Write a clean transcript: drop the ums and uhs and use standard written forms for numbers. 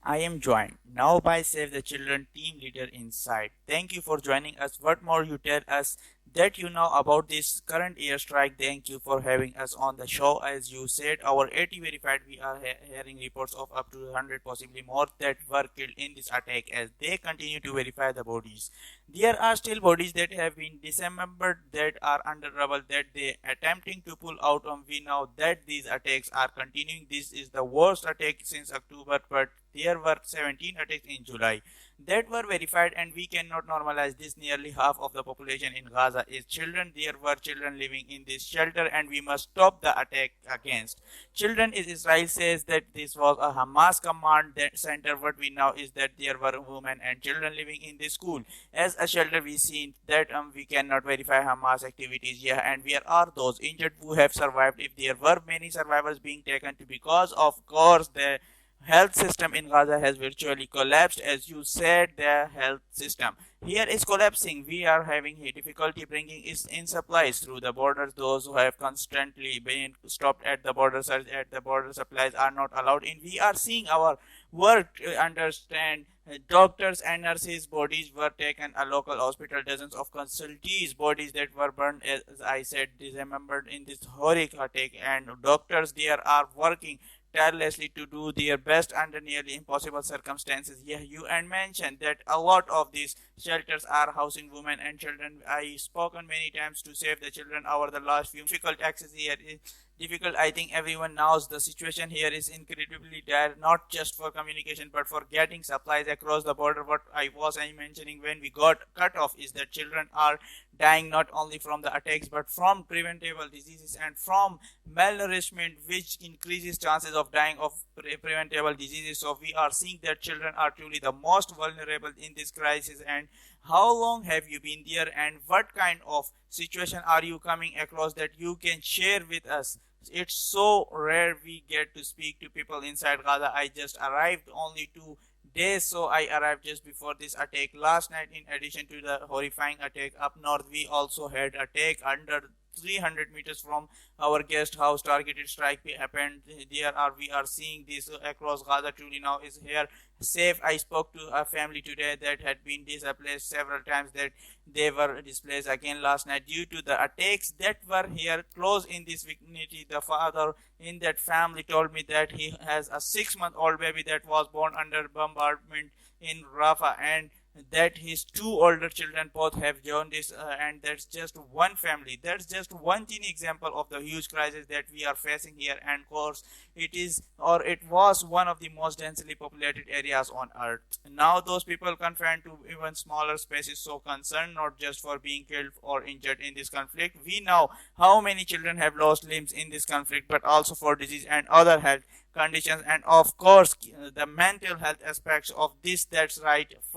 I am joined now by Save the Children team leader inside. Thank you for joining us. What more you tell us that you know about this current year strike? Thank you for having us on the show. As you said, our 80 verified, we are hearing reports of up to 100, possibly more, that were killed in this attack as they continue to verify the bodies. There are still bodies that have been dismembered that are under rubble that they attempting to pull out. We know that these attacks are continuing. This is the worst attack since October, but there were 17 attacks in July that were verified, and we cannot normalize this. Nearly half of the population in Gaza is children. There were children living in this shelter, and we must stop the attack against children. Israel says that this was a Hamas command center. What we know is that there were women and children living in this school as a shelter. We seen that we cannot verify Hamas activities. Yeah, and where are those injured who have survived? If there were many survivors being taken to, because of course the health system in Gaza has virtually collapsed. As you said, the health system here is collapsing. We are having a difficulty bringing in supplies through the borders. Those who have constantly been stopped at the borders, at the border, supplies are not allowed in. We are seeing our work to understand. Doctors and nurses' bodies were taken a local hospital. Dozens of consultees' bodies that were burned, as I said, dismembered in this horrific attack. And doctors there are working tirelessly to do their best under nearly impossible circumstances. Yeah, you and mentioned that a lot of these shelters are housing women and children. I spoken many times to save the children over the last few difficult access here is difficult. I think everyone knows the situation here is incredibly dire, not just for communication but for getting supplies across the border. What I mentioning when we got cut off is that children are dying not only from the attacks but from preventable diseases and from malnourishment, which increases chances of dying of preventable diseases. So we are seeing that children are truly the most vulnerable in this crisis. And how long have you been there, and what kind of situation are you coming across that you can share with us? It's so rare we get to speak to people inside Gaza. I just arrived only 2 days, so I arrived just before this attack last night. In addition to the horrifying attack up north, we also had attack under 300 meters from our guest house. Targeted strike happened there. Are we are seeing this across Gaza. Truly now is here safe. I spoke to a family today that had been displaced several times, that they were displaced again last night due to the attacks that were here close in this vicinity. The father in that family told me that he has a 6-month-old baby that was born under bombardment in Rafah, and that his two older children both have jaundice, and that's just one family. That's just one tiny example of the huge crisis that we are facing here. And of course, it is, or it was, one of the most densely populated areas on earth. Now those people confined to even smaller spaces, so concerned not just for being killed or injured in this conflict. We know how many children have lost limbs in this conflict, but also for disease and other health conditions, and of course the mental health aspects of this. That's right.